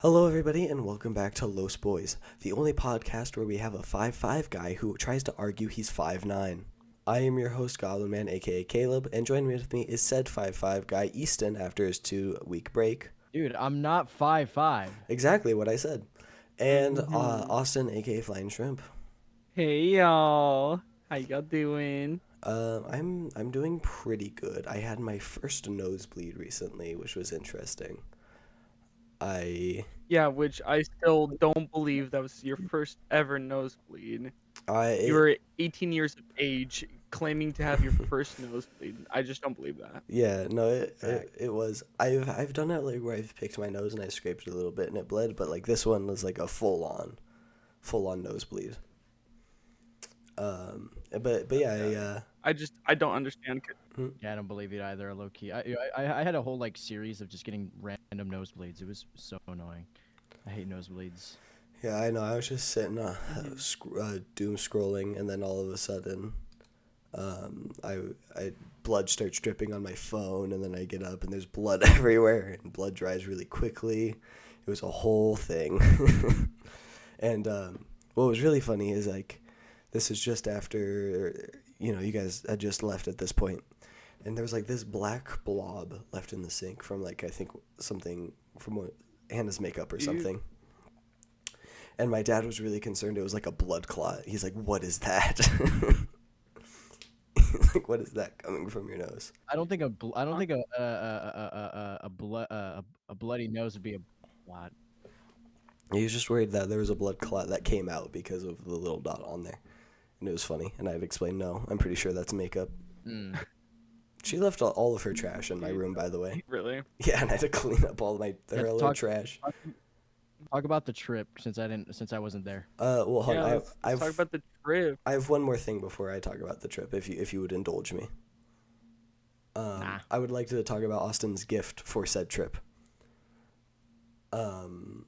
Hello, everybody, and welcome back to Los Boys, the only podcast where we have a 5'5" guy who tries to argue he's 5'9". I am your host, Goblin Man, aka Caleb, and joining with me is said 5'5" guy, Easton, after his 2-week break. Dude, I'm not 5'5". Exactly what I said. And Mhm. Austin, aka Flying Shrimp. Hey y'all, how y'all doing? I'm doing pretty good. I had my first nosebleed recently, which was interesting. I Yeah, which I still don't believe that was your first ever nosebleed. You I were 18 years of age claiming to have your first nosebleed. I just don't believe that. Yeah, no, Fact. it was. I've done it like where I've picked my nose and I scraped it a little bit and it bled, but like this one was like a full on nosebleed. But yeah, I don't understand. Yeah, I don't believe it either, low key. I had a whole like series of just getting random nosebleeds. It was so annoying. I hate nosebleeds. yeah, I know. I was just sitting, Mhm. doom scrolling, and then all of a sudden, I blood starts dripping on my phone, and then I get up and there's blood everywhere, and blood dries really quickly. It was a whole thing. And what was really funny is like, this is just after you guys had just left at this point, and there was like this black blob left in the sink from like I think something from what Hannah's makeup or You, something. And my dad was really concerned it was like a blood clot. He's like, "What is that?" He's like, "What is that coming from your nose?" I don't huh? think a bloody nose would be a blot. He was just worried that there was a blood clot that came out because of the little dot on there, and it was funny. And I'd explained, "No, I'm pretty sure that's makeup." Mm. She left all of her trash in my Dude, room, by the way. really? Yeah, and I had to clean up all my Yeah, her little trash. talk about the trip since I wasn't there. Well, hold Yeah, on. let's talk about the trip. I have one more thing before I talk about the trip, if you would indulge me. Nah. I would like to talk about Austin's gift for said trip. Um,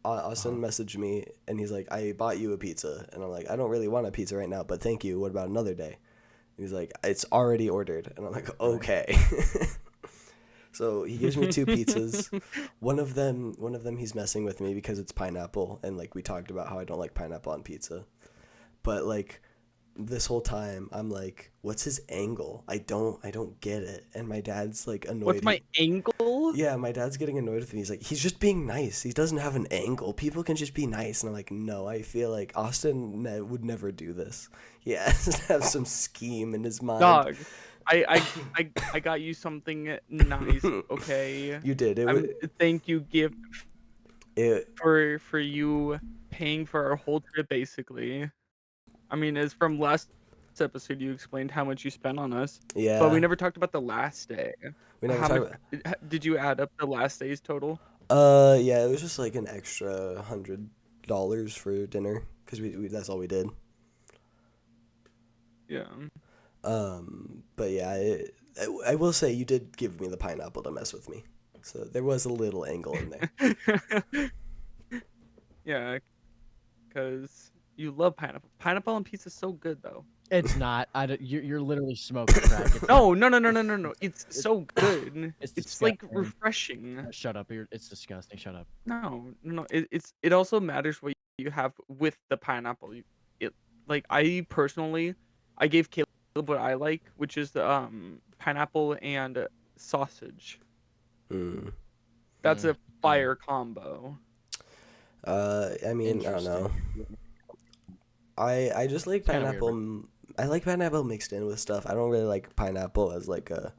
Austin Uh-huh. messaged me and he's like, "I bought you a pizza," and I'm like, "I don't really want a pizza right now, but thank you. What about another day?" And he's like, "It's already ordered," and I'm like, Right. "Okay." So he gives me two pizzas. One of them, he's messing with me because it's pineapple, and like we talked about how I don't like pineapple on pizza. But like this whole time, I'm like, "What's his angle? I don't get it." And my dad's like What's annoyed. my angle? Yeah, my dad's getting annoyed with me. He's like, "He's just being nice. He doesn't have an angle. People can just be nice." And I'm like, "No, I feel like Austin would never do this. He has to have some scheme in his mind." Dog. I got you something nice, okay? You did. Thank you gift It for you paying for our whole trip basically. I mean, as from last episode you explained how much you spent on us, but we yeah. never talked about the last day. We never How talked much about. did you add up the last day's total? Yeah, it was just like an extra $100 for dinner because we that's all we did. Yeah. But yeah, I will say you did give me the pineapple to mess with me, so there was a little angle in there. Yeah, because you love pineapple. Pineapple on pizza is so good though. It's not. You're literally smoking crack. It's not. No. It's It's so good. it's It's like disgusting. refreshing. Shut up. It's disgusting. Shut up. No. It also matters what you have with the pineapple. It like I personally, I gave Caleb what I like, which is the pineapple and sausage. Mm. That's Mm. a fire combo. I mean, I don't know. Interesting. I just like It's kind of weird. pineapple. I like pineapple mixed in with stuff. I don't really like pineapple as like a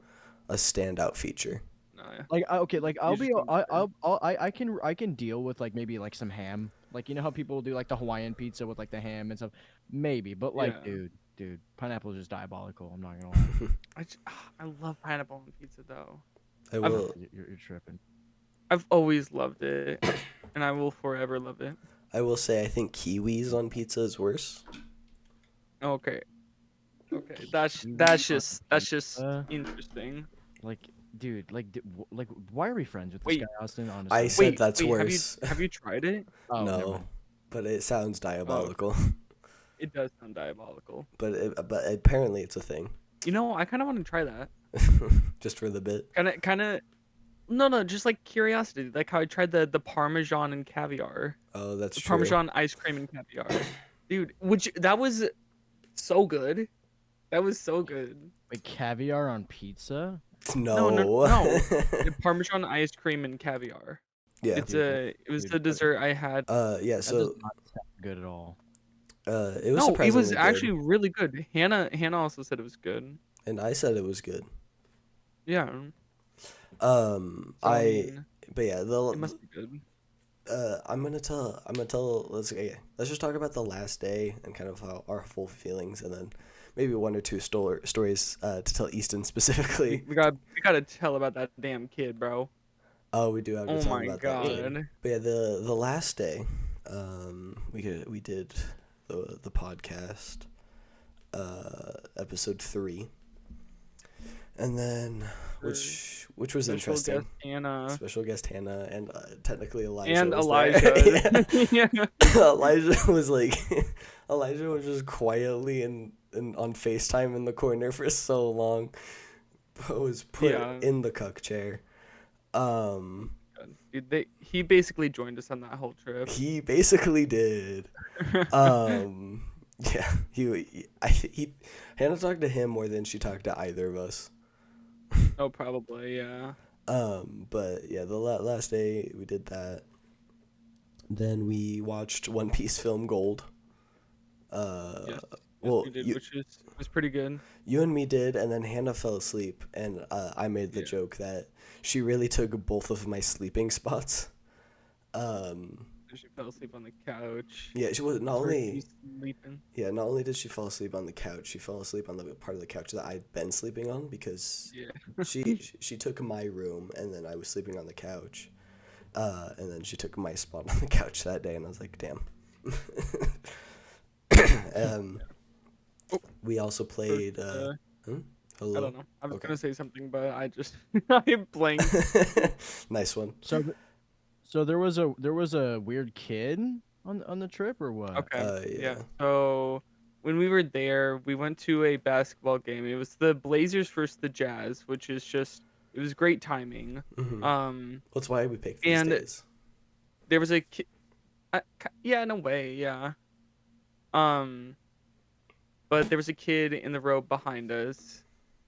standout feature. No, yeah. Like okay, like You I'll just be need I can deal with like maybe like some ham. Like you know how people do like the Hawaiian pizza with like the ham and stuff. Maybe, but like yeah. dude, pineapple is just diabolical. I'm not gonna lie. I love pineapple on pizza though. I I've will. You're tripping. I've always loved it, and I will forever love it. I will say I think kiwis on pizza is worse. Okay, okay, Kiwi on that's just pizza? interesting. Like, dude, like, why are we friends with this guy, Wait, Austin? I Honestly. said that's wait, worse. have you tried it? Oh, never No, mind. but it sounds Oh, okay. diabolical. It does sound diabolical. But apparently it's a thing. You know, I kind of want to try that. Just for the bit. Kind of No, just like curiosity, like how I tried the Parmesan and caviar, Oh, that's the true. Parmesan ice cream and caviar, dude. Which that was so good. That was so good. Wait, caviar on pizza? No. The Parmesan ice cream and caviar. Yeah. It's Dude, it was dude, the dessert I had. Yeah. that does So not sound good at all. it was No, it was surprisingly actually good, really good. Hannah also said it was good. and I said it was good. Yeah. So I I mean, but yeah, it must be good. I'm gonna tell. Let's just talk about the last day and kind of how our full feelings, and then maybe one or two stories to tell Easton specifically. We gotta tell about that damn kid, bro. Oh, we do have to Oh talk my about that kid. god. But yeah, the last day, we did the podcast, episode 3, and then which was Special interesting. guest Hannah Special guest Hannah and technically Elijah and was there. Elijah. Yeah. Yeah. Elijah was like, Elijah was just quietly and on FaceTime in the corner for so long, but was put Yeah. in the cuck chair. Dude, he basically joined us on that whole trip. He basically did. Yeah, he Hannah talked to him more than she talked to either of us. Oh, probably, yeah. But yeah, the last day we did that. Then we watched One Piece film Gold. Yes, Well, we did, which was pretty good. you and me did, and then Hannah fell asleep, and I made the Yeah. joke that she really took both of my sleeping spots. She fell asleep on the couch. Yeah, she was not Heard only me sleeping. yeah, not only did she fall asleep on the couch, she fell asleep on the part of the couch that I'd been sleeping on because Yeah. she took my room, and then I was sleeping on the couch, and then she took my spot on the couch that day, and I was like, damn. We also played. I Hello. don't know. I was Okay. gonna say something, but I just I blanked. Nice one. So there was a weird kid on the trip or what? Okay. Yeah. So when we were there, we went to a basketball game. It was the Blazers versus the Jazz, which is just it was great timing. Mhm. That's why we picked these and days. there was a kid. Yeah, in a way, yeah. Um, but there was a kid in the row behind us,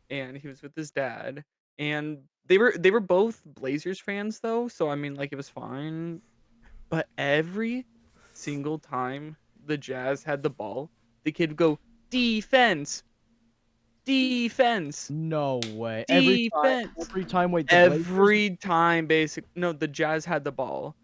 and he was with his dad, and they were both Blazers fans though, so I mean, like it was fine. But every single time the Jazz had the ball, the kid would go defense, defense, No way. defense. Every time wait, the Blazers- Every time, no, the Jazz had the ball,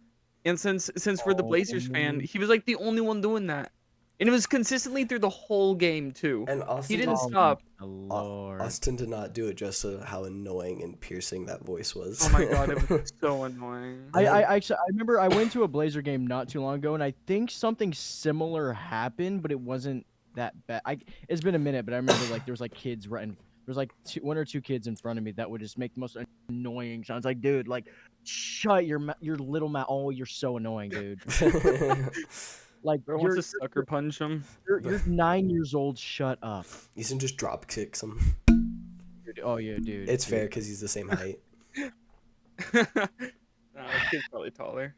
and since we're the Blazers fan, Oh. he was like the only one doing that, and it was consistently through the whole game too. And He Austin didn't Oh stop. my Lord. Austin did not do it just to how annoying and piercing that voice was. Oh my god, it was so annoying. I remember I went to a Blazer game not too long ago, and I think something similar happened, but it wasn't that bad. It's been a minute, but I remember like there was like kids running. There was like one or two kids in front of me that would just make the most annoying sounds. Like, dude, like, shut your little mouth. Oh, you're so annoying, dude. Like, Bro wants to sucker punch him. you're 9 years old. Shut up. Easton just drop kicks him. Dude, oh yeah, dude. It's fair because he's the same height. No, this kid's probably taller.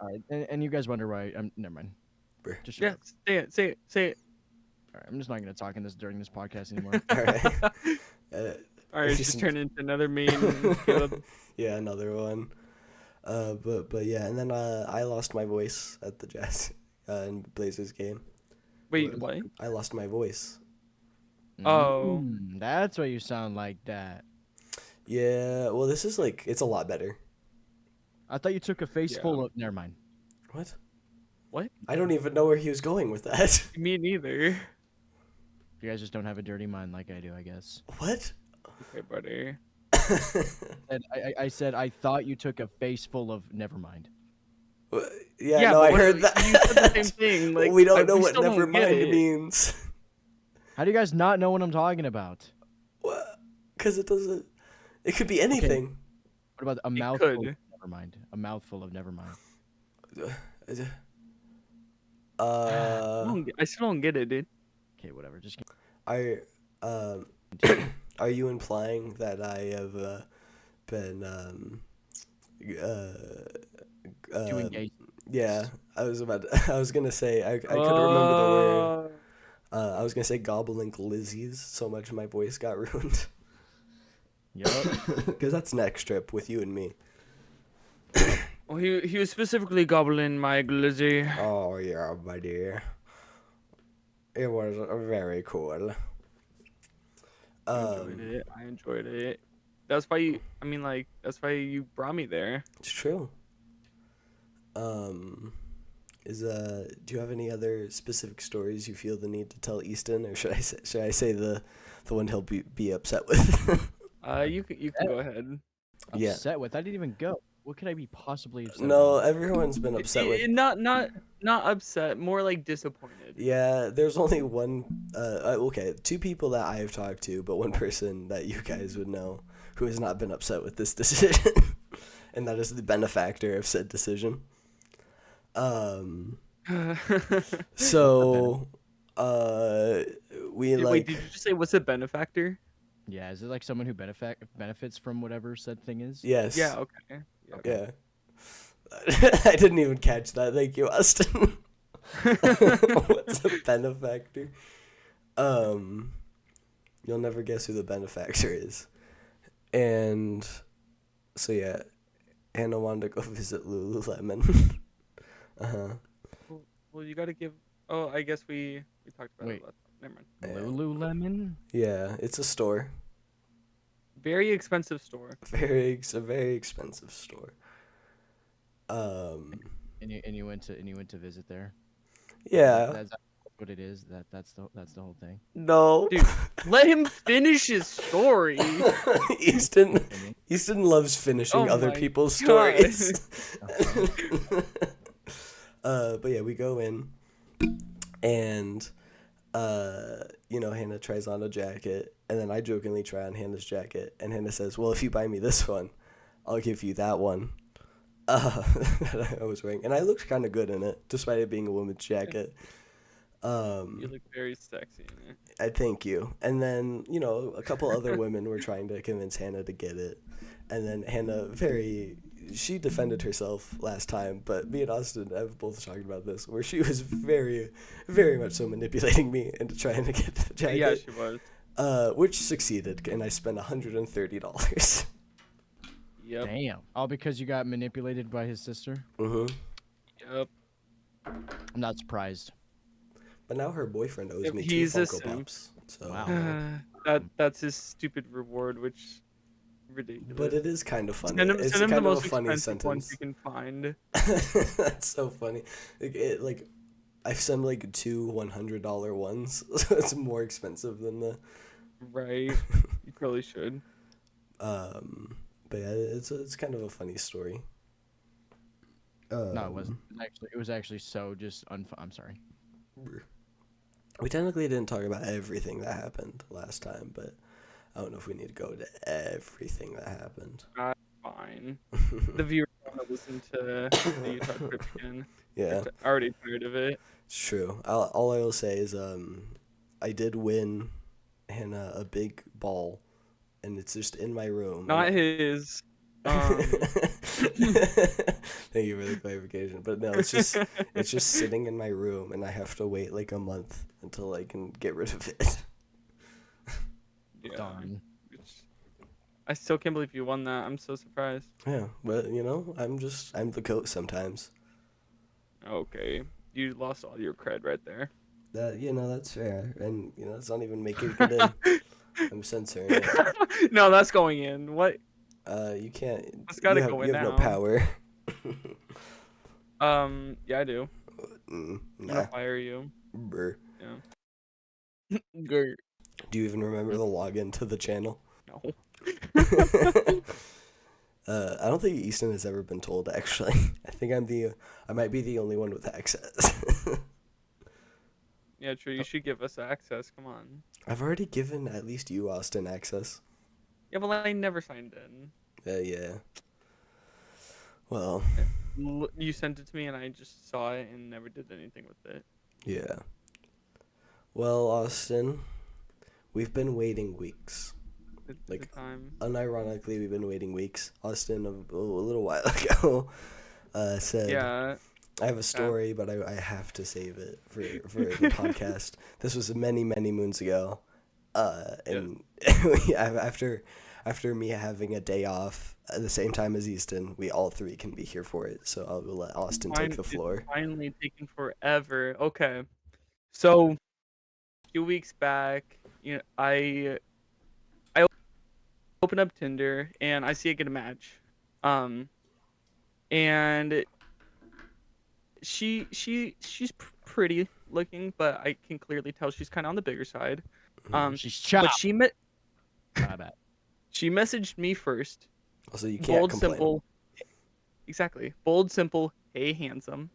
All right, and you guys wonder why? Never mind. Bruh. Just shut Yeah, up. say it. All right, I'm just not gonna talk during this podcast anymore. All right. All right, it's just turned into another meme. Caleb. Yeah, another one. But yeah, and then I lost my voice at the Jazz in Blazers game. Wait, what? I lost my voice. Oh. That's why you sound like that. Yeah, well, this is like it's a lot better. I thought you took a face Yeah. full of. Never mind. What? What? I don't even know where he was going with that. Me neither. You guys just don't have a dirty mind like I do, I guess. What? Okay, buddy. And I said I thought you took a face full of. Never mind. Yeah, no, I but heard that. You said the same thing. Like we don't know we what still don't never get mind it. means. How do you guys not know what I'm talking about? What? Because it doesn't. It could be anything. What about a It mouthful? could. Of never mind. A mouthful of never mind. I still don't get it, dude. Okay, whatever. Just Are are you implying that I have been Doing gay. yeah. I was gonna say I couldn't remember the word. I was gonna say gobbling glizzies. So much my voice got ruined. Yup. Because that's next trip with you and me. Well, he was specifically gobbling my glizzy. Oh yeah, my dear. It was very cool. I enjoyed it. That's why you. I mean, like, that's why you brought me there. It's true. Do you have any other specific stories you feel the need to tell Easton, or should I say the one he'll be upset with? You can go ahead. Yeah. Upset with? I didn't even go. What could I be possibly upset No, about? everyone's been upset with. Not upset, more like disappointed. Yeah, there's only one. Okay, two people that I've talked to, but one person that you guys would know who has not been upset with this decision, and that is the benefactor of said decision. So, we Wait, like. did you just say what's a benefactor? Yeah, is it like someone who benefits from whatever said thing is? Yes. Yeah. Okay. Yeah. I didn't even catch that. Thank you, Austin. What's a benefactor? You'll never guess who the benefactor is. And so yeah, Hannah wanted to go visit Lululemon. Uh-huh. Well, you gotta give. Oh, I guess we talked about it last time. Never mind. Lululemon? Yeah, it's a store. Very expensive store. It's a very expensive store. And you went to visit there? Yeah. That's what it is. That's the whole thing. No. Dude, let him finish his story. Easton loves finishing Oh other my people's God. stories. But yeah, we go in, and Hannah tries on a jacket, and then I jokingly try on Hannah's jacket, and Hannah says, "Well, if you buy me this one, I'll give you that one." That I was wearing, and I looked kind of good in it, despite it being a woman's jacket. You look very sexy in it. I thank you. And then, a couple other women were trying to convince Hannah to get it. And then Hannah she defended herself last time, but me and Austin have both talked about this, where she was very, very much so manipulating me into trying to get the jacket. Yeah, she was. Which succeeded, and I spent $130. Yep. Damn. All because you got manipulated by his sister? Mm-hmm. Yep. I'm not surprised. But now her boyfriend owes me He's 2 a Funko simp. Pops. So. That's his stupid reward, which ridiculous. But it is kind of funny. Send him It's the kind of most a funny expensive ones sentence. you can find. That's so funny. I send like 2 $100 ones, so it's more expensive than the. Right. You probably should. But yeah, it's kind of a funny story. No, it wasn't. It was actually so just I'm sorry. We technically didn't talk about everything that happened last time, but I don't know if we need to go to everything that happened. Fine. The viewers want to listen to the Utah trip again. Yeah, They're already tired of it. it's true. All I will say is I did win Hannah a big ball, and it's just in my room. Not his. Thank you for the clarification. But no, it's just sitting in my room, and I have to wait like a month until I can get rid of it. Yeah. Darn. I still can't believe you won that. I'm so surprised. Yeah, but I'm the goat sometimes. Okay. You lost all your cred right there. That's fair, and it's not even making it in. I'm censoring it. No, that's going in. What? You can't. It's gotta you have, go in you have now. no power. Yeah, I do. Nah. I'll fire you. Brr. Yeah. Grr. Do you even remember the login to the channel? No. I don't think Easton has ever been told, actually. I think I might be the only one with access. Yeah, true. You should give us access. Come on. I've already given at least you, Austin, access. Yeah, well, I never signed in. Yeah. Well, You sent it to me, and I just saw it and never did anything with it. yeah. Well, Austin, we've been waiting weeks. It's the Like, time. unironically, we've been waiting weeks. Austin, a little while ago, said, Yeah. I have a Yeah. story, but I have to save it for the podcast. This was many, many moons ago. Yes. And after me having a day off at the same time as Easton, we all three can be here for it. So I'll let Austin take the It's floor. finally taking forever. Okay. So, a few weeks back, I open up Tinder and I see I get a match. Um, and she's pretty looking, but I can clearly tell she's kind of on the bigger side. Um, She's but chopped. My bad. she messaged me first. Also, you can't Bold, complain. simple, exactly. Bold, simple. Hey, handsome.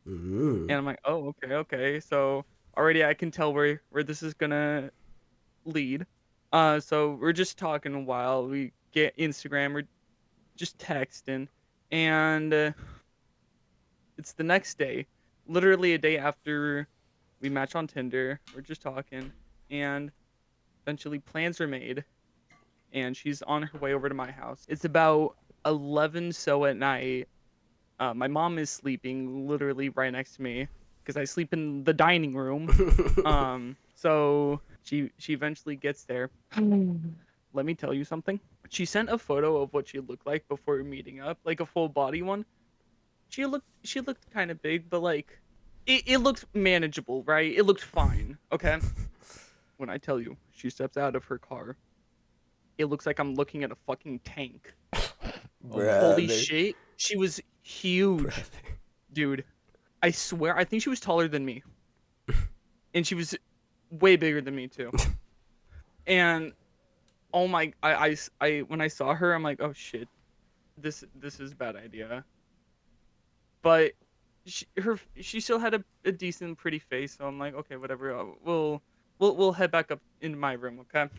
Mm. And I'm like, oh, okay. So already I can tell where this is gonna lead. So we're just talking a while. We get Instagram. We're just texting, and it's the next day, literally a day after we match on Tinder. We're just talking, and eventually plans are made, and she's on her way over to my house. It's about 11 so at night. My mom is sleeping literally right next to me because I sleep in the dining room. So she eventually gets there. Let me tell you something. She sent a photo of what she looked like before meeting up, like a full body one. She looked kind of big, but like it looked manageable, right? It looked fine. Okay. When I tell you, she steps out of her car, it looks like I'm looking at a fucking tank. Holy Brother. shit. She was huge, Brother. dude. I swear, I think she was taller than me. And she was way bigger than me too. And oh my, when I saw her, I'm like, oh shit, this is a bad idea. But she still had a decent, pretty face, so I'm like, okay, whatever. We'll head back up into my room, okay?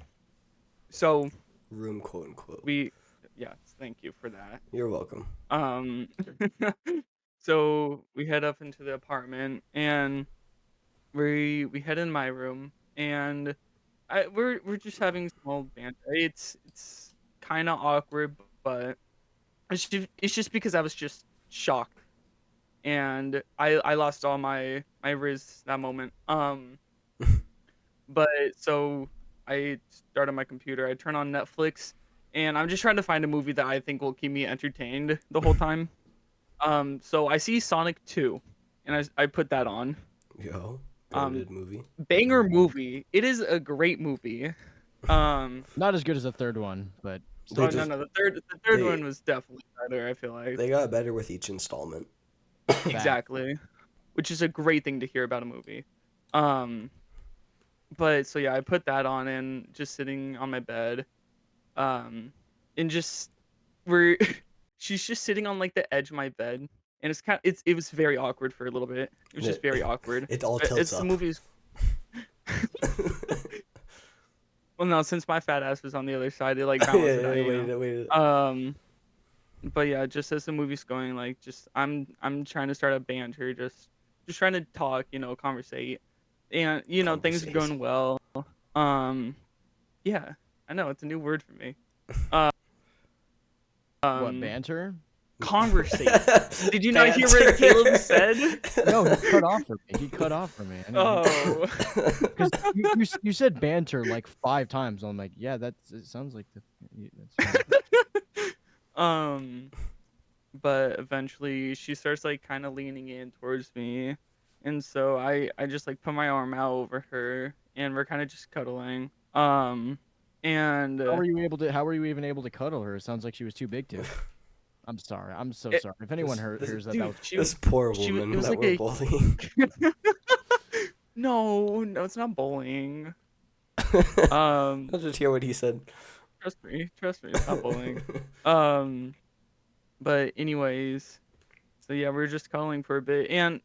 So Room, quote unquote. yes, thank you for that. You're welcome. Um, so we head up into the apartment, and we head in my room, and we're just having small banter. It's kind of awkward, but it's just because I was just shocked, and I lost all my riz that moment. But so I start on my computer, I turn on Netflix, and I'm just trying to find a movie that I think will keep me entertained the whole time. So I see Sonic 2, and I put that on. Yo, Um, goated movie. Banger movie. It is a great movie. Not as good as the third one, but They Oh, still just no, the third they one was definitely better, I feel like. they got better with each installment. fact. Exactly. Which is a great thing to hear about a movie. Um, but so yeah, I put that on and just sitting on my bed. Um, and just we're she's just sitting on like the edge of my bed, and it was very awkward for a little bit. It was just It, very awkward. it all But tilts it's the up. movie's well, no, since my fat ass was on the other side, it like balanced it out, you know. Wait. But yeah, just as the movie's going, like just I'm trying to start a banter, just trying to talk, conversate, and things are Conversation. going well. Um, yeah, I know it's a new word for me. Uh, what, um, banter? conversate. Did you not hear what Caleb said? No, he cut off for me. He cut off for me. I didn't hear- Oh, Because you said banter like 5 times. I'm like, yeah, it sounds like that's but eventually she starts like kind of leaning in towards me, and so I just like put my arm out over her, and we're kind of just cuddling. And How were you even able to cuddle her? It sounds like she was too big to. I'm sorry. I'm so it, sorry. If anyone hears that, dude, that was This poor she woman it was that like we're a bullying. no, it's not bullying. I'll just hear what he said. Trust me, it's not bullying. Um, but anyways, so yeah, we were just cuddling for a bit, and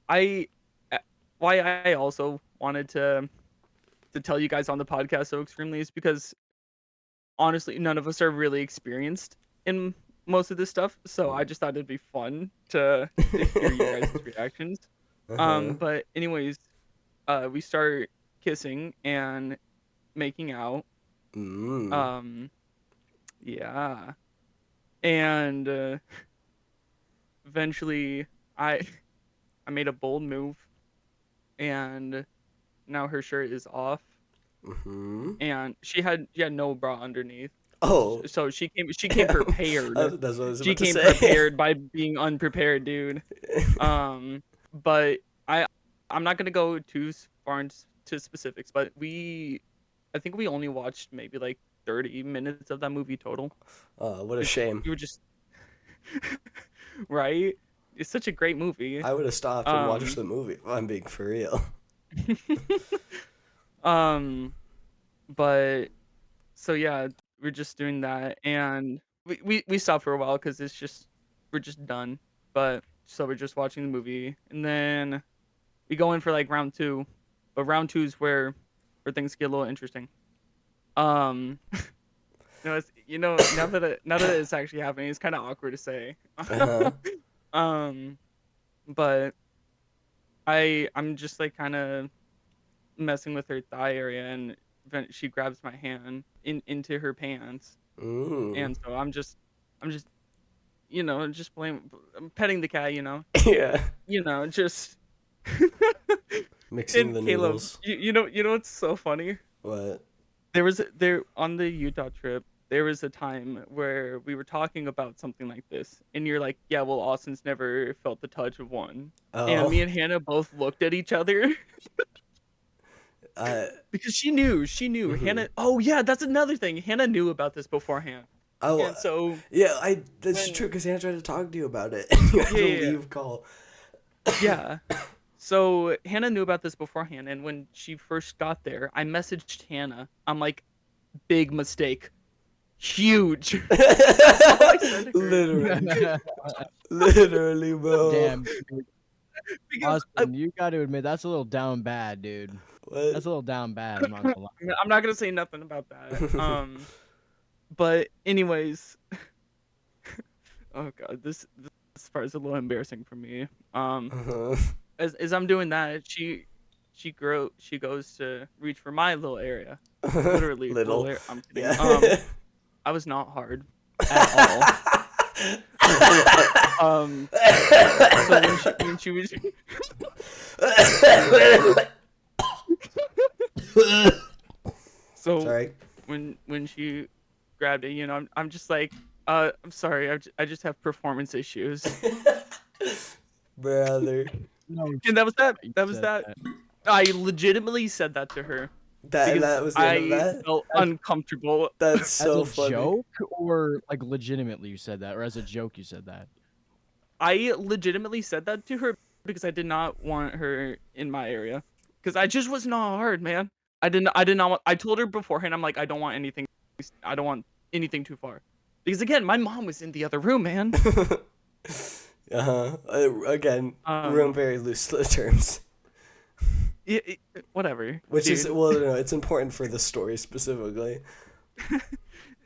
I, uh, why I also wanted to tell you guys on the podcast so extremely is because honestly, none of us are really experienced in most of this stuff, so I just thought it'd be fun to hear your guys' reactions. Uh-huh. But anyways, we start kissing and making out, Mm. Um, yeah, and eventually I I made a bold move, and now her shirt is off, Mm-hmm. and she had no bra underneath. Oh. So she came prepared. That's what I was She about to came say. prepared by being unprepared, dude. Um, but I'm not gonna go too far into specifics, but I think we only watched maybe like 30 minutes of that movie total. Oh, what a 'Cause shame. you were just right. It's such a great movie. I would have stopped and watched Um, the movie. If I'm being for real. um, but so yeah, we're just doing that, and we stopped for a while because we're just done. But so we're just watching the movie, and then we go in for like round two, but round two is where things get a little interesting. Um, now that it's actually happening, it's kind of awkward to say. Uh-huh. um, but I'm just like kind of messing with her thigh area, and then she grabs my hand into her pants, Mm. and so I'm just just playing, I'm petting the cat, Yeah. just. Mixing And the Caleb, noodles. you know what's so funny? What? There on the Utah trip, there was a time where we were talking about something like this, and you're like, "Yeah, well, Austin's never felt the touch of one." And Oh. me and Hannah both looked at each other I. because she knew. Mm-hmm. Hannah. Oh yeah, that's another thing. Hannah knew about this beforehand, Oh. and so Yeah. I. That's when true. Because Hannah tried to talk to you about it, and you had yeah to yeah leave call. yeah. So Hannah knew about this beforehand, and when she first got there, I messaged Hannah. I'm like, big mistake. Huge. That's all I said to her. Literally. Literally, bro. Damn, dude. Because Austin, you got to admit that's a little down bad, dude. What? That's a little down bad. I'm not gonna lie. I'm not gonna say nothing about that. But anyways, oh god, this part is a little embarrassing for me. Uh-huh. As I'm doing that, she goes to reach for my little area, literally little Little. area. I'm kidding. Yeah. I was not hard at all. Um, so when she was so Sorry. when she grabbed it, I'm just like, I'm sorry, I just have performance issues, Brother. No, and that was that. you That was said that. that. I legitimately said that to her That and because that was the end of I that? felt uncomfortable. That's As so a funny. joke, or like legitimately you said that, or as a joke you said that? I legitimately said that to her because I did not want her in my area. Because I just was not hard, man. I did not want. I told her beforehand. I'm like, I don't want anything. I don't want anything too far. Because again, my mom was in the other room, man. Uh-huh. Again, room Um, very loose terms. whatever, Which is, dude. well, no, it's important for the story specifically.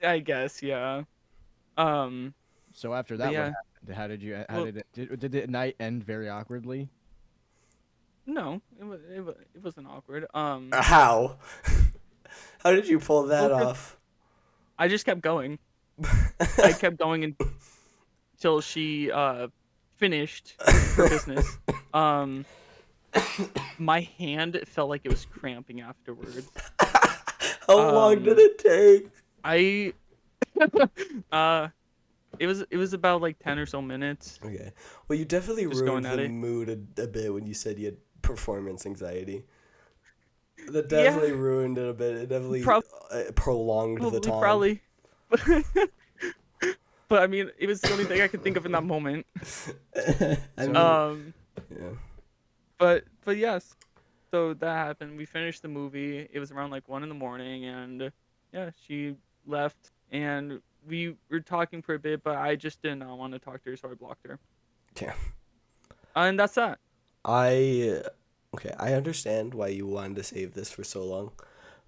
I guess, yeah. Um, So after but that, what yeah. happened? How did you? How Well, did it? Did the night end very awkwardly? no, it wasn't awkward. How? How did you pull Well, that 'cause off? I just kept going. I kept going until she finished her business. Um, my hand felt like it was cramping afterwards. How long did Um, it take? I uh, it was about like 10 or so minutes. Okay. Well, you definitely Just ruined going at the it. mood a bit when you said you had performance anxiety. That Yeah, definitely ruined it a bit. It definitely prob- prolonged the time. probably. But I mean, it was the only thing I could think of in that moment. I So mean, Um, yeah. but yes. So that happened. We finished the movie. It was around like 1 in the morning, and yeah, she left, and we were talking for a bit, but I just did not want to talk to her, so I blocked her. Yeah. And that's that. Okay, I understand why you wanted to save this for so long,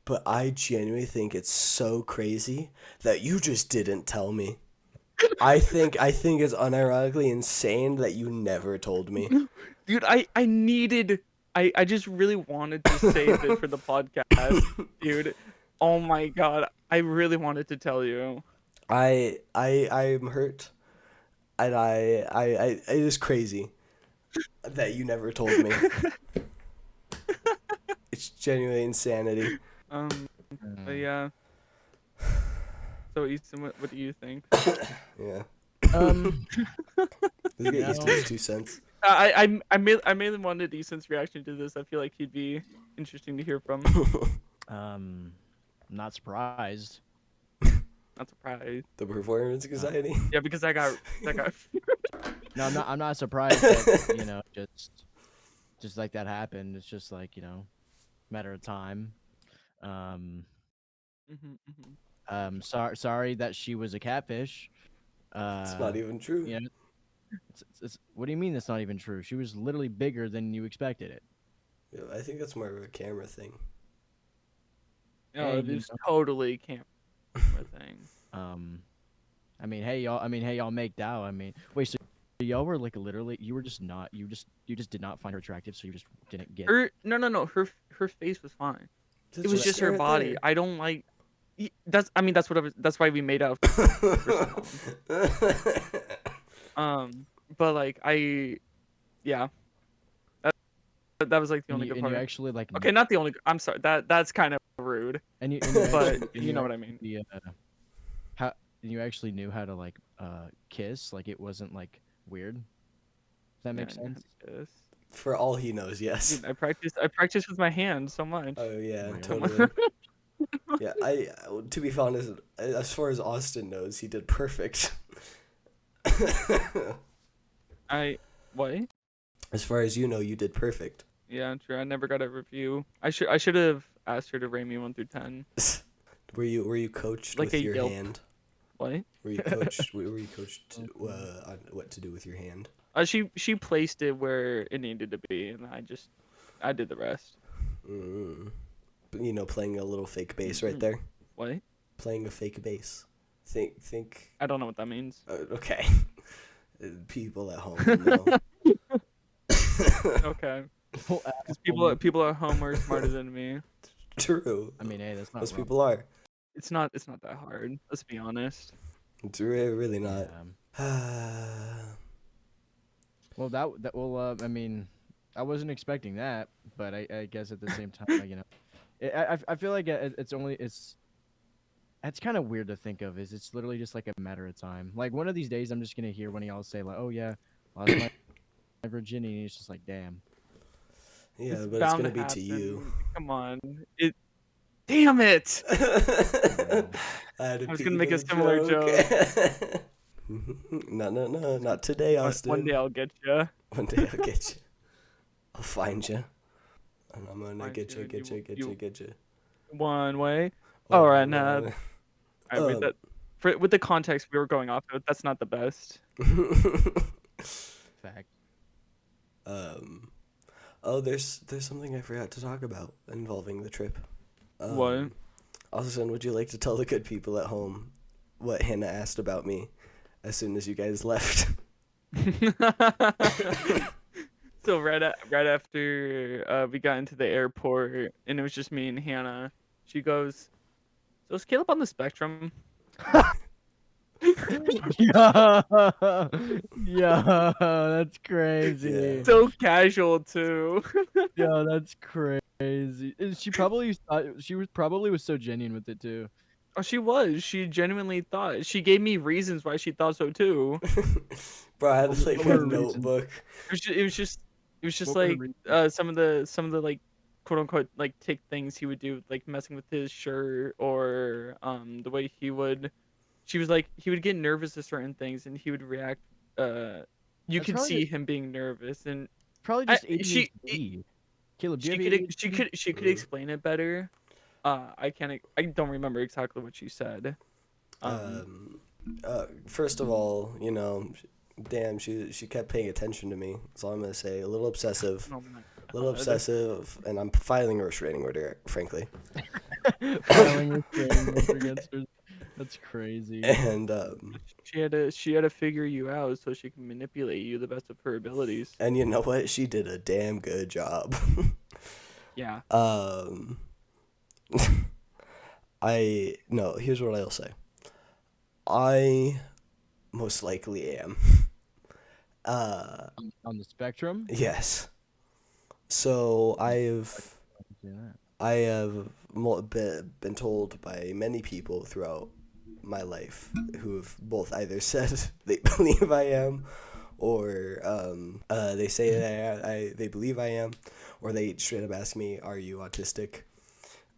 but I genuinely think it's so crazy that you just didn't tell me. I think it's unironically insane that you never told me. Dude, I needed I just really wanted to save it for the podcast, dude. Oh my god. I really wanted to tell you. I'm hurt, and it is crazy that you never told me. It's genuine insanity. Um, but yeah. So Easton, what do you think? Yeah. Um, Let's get No. Easton's 2 cents. I mainly wanted Easton's reaction to this. I feel like he'd be interesting to hear from. not surprised. Not surprised. The performance anxiety. Yeah, because I got. No, I'm not surprised that, just like that happened. It's just like, matter of time. Sorry that she was a catfish. It's not even true. You know, what do you mean that's not even true? She was literally bigger than you expected it. Yeah, I think that's more of a camera thing. No, Hey, it's totally camera thing. Hey y'all make Dow. Wait, so y'all were like literally, you just did not find her attractive, so you just didn't get No. Her face was fine. Just It was just her stare body. there. I don't like. That's that's why we made out. But like yeah. That was like the only good and part. you actually like Okay, not the only. I'm sorry. That's kind of rude. and you But actually- you know what I mean. How you actually knew how to like kiss, like it wasn't like weird. Does that make Yeah, sense? yes. For all he knows, yes. Dude, I practiced with my hands so much. Oh yeah, Really? totally. Yeah, to be honest, as far as Austin knows, he did perfect. What? As far as you know, you did perfect. Yeah, true. I never got a review. I should have asked her to rate me 1 through 10. Were you coached Like with a your Yelp. hand? What? Were you coached on what to do with your hand? She placed it where it needed to be, and I did the rest. Playing a little fake bass right there. What? Playing a fake bass. Think. I don't know what that means. Okay. People at home will know. Okay. Because people at home are smarter than me. True. Hey, that's not Most wrong. people are. It's not that hard. Let's be honest. It's really not. Well, I wasn't expecting that, but I guess at the same time, I feel like it's kind of weird to think of. It's literally just like a matter of time. Like one of these days, I'm just gonna hear one of y'all say like, "Oh yeah, lost my virginity." And it's just like, damn. Yeah, It's but it's bound gonna to be to you. happen. Come on. Damn it! I was gonna make a similar joke. No, not today, Austin. One day I'll get you. One day I'll get you. I'll find you. And I'm gonna Find get you, you. One way. All right, now. One All right, with the context we were going off of, that's not the best. Fact. Oh, there's something I forgot to talk about involving the trip. What? Austin, would you like to tell the good people at home what Hannah asked about me as soon as you guys left? So right after we got into the airport and it was just me and Hannah, she goes, "So is Caleb on the spectrum?" Yeah, that's crazy. Yeah. So casual too. Yeah, that's crazy. And she probably was so genuine with it too. Oh, she was. She genuinely thought. She gave me reasons why she thought so too. Bro, I had like What a were her reasons? notebook. It was just What were her like reasons? some of the like quote unquote like tick things he would do, like messing with his shirt or the way he would. She was like he would get nervous to certain things and he would react. You That's could probably see him being nervous and Probably just ADHD. Caleb, do you have ADHD? she could explain it better. I don't remember exactly what she said. First of all, damn, she kept paying attention to me. That's all I'm gonna say. A little obsessive. Oh my A little God. obsessive, and I'm filing a restraining order, frankly. Filing restraining order against her. That's crazy. And She had to figure you out so she can manipulate you the best of her abilities. and you know what? She did a damn good job. Yeah. No, here's what I'll say. I most likely am. On the spectrum. Yes. So Yeah, that. I have been told by many people throughout my life who have both either said they believe I am, or they say that they believe I am, or they straight up ask me, "Are you autistic?"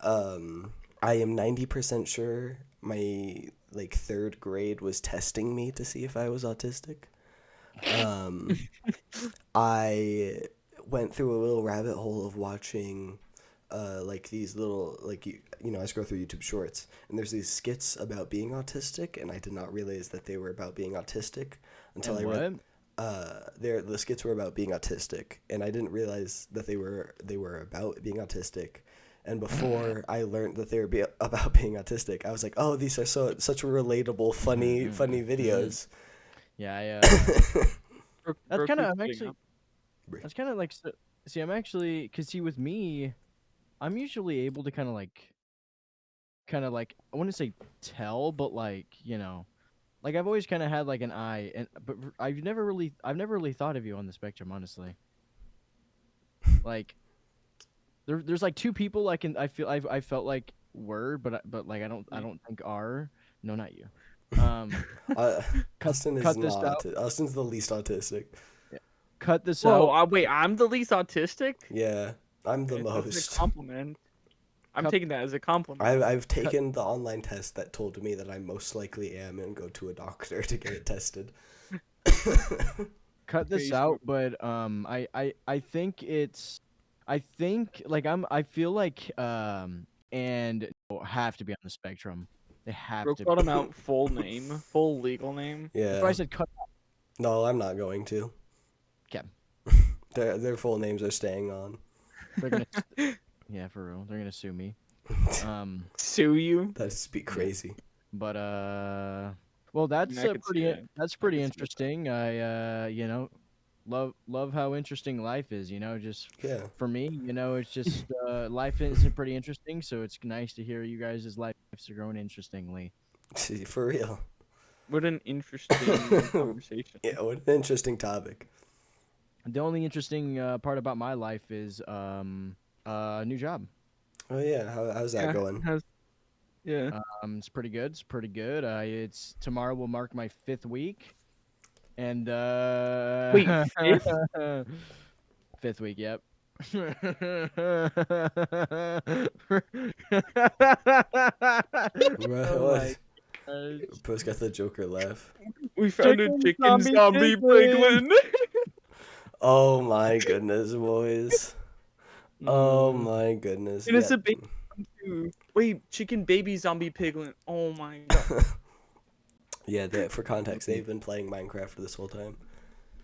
I am 90% sure my like third grade was testing me to see if I was autistic. Um, I went through a little rabbit hole of watching like these little like I scroll through YouTube Shorts and there's these skits about being autistic and I did not realize that they were about being autistic until And I read what? the skits were about being autistic and I didn't realize that they were about being autistic. And before I learned that they were about being autistic, I was like, "Oh, these are such relatable, funny videos." Yeah, that's Real kind of quick I'm thing, actually that's kind of like see I'm actually because see with me I'm usually able to kind of like I wouldn't say tell but like like I've always kind of had like an eye and but I've never really thought of you on the spectrum honestly like there's like two people I felt like were but like I don't think are no not you um Uh, cut Austin is cut this not. out Austin's the least autistic. yeah. Cut this Whoa, out wait, I'm the least autistic? Yeah, I'm the That's a most. compliment. I'm cut taking that as a compliment. I've cut taken the online test that told me that I most likely am and go to a doctor to get it tested. cut this Crazy. out but I think it's I think like I feel like and have to be on the spectrum they have Bro, to called be him out full name, full legal name. that's why I Yeah. said cut No, I'm not going to. okay Their full names are staying on. they're gonna yeah for real they're gonna sue me Sue you? That'd just be yeah. crazy. But well, I mean, I could see it. that's I pretty could see it. interesting. I love how interesting life is. Just Yeah. for me, it's just life is pretty interesting. So it's nice to hear you guys' lives are growing interestingly. For real. What an interesting conversation. Yeah, what an interesting topic. The only interesting part about my life is a new job. Oh yeah, how's that Yeah, going? yeah. It's pretty good. It's pretty good. It's tomorrow will mark my 5th week, and Wait, fifth? 5th week. Yep. Oh my What? gosh. Bro's got the Joker laugh. We found a Chicken chicken zombie zombie piglin. piglin. Oh my goodness, boys. Oh Mm, my goodness. And it's Yeah. a baby one too. Wait, chicken baby zombie piglin. Oh my god. Yeah, for context, they've been playing Minecraft this whole time.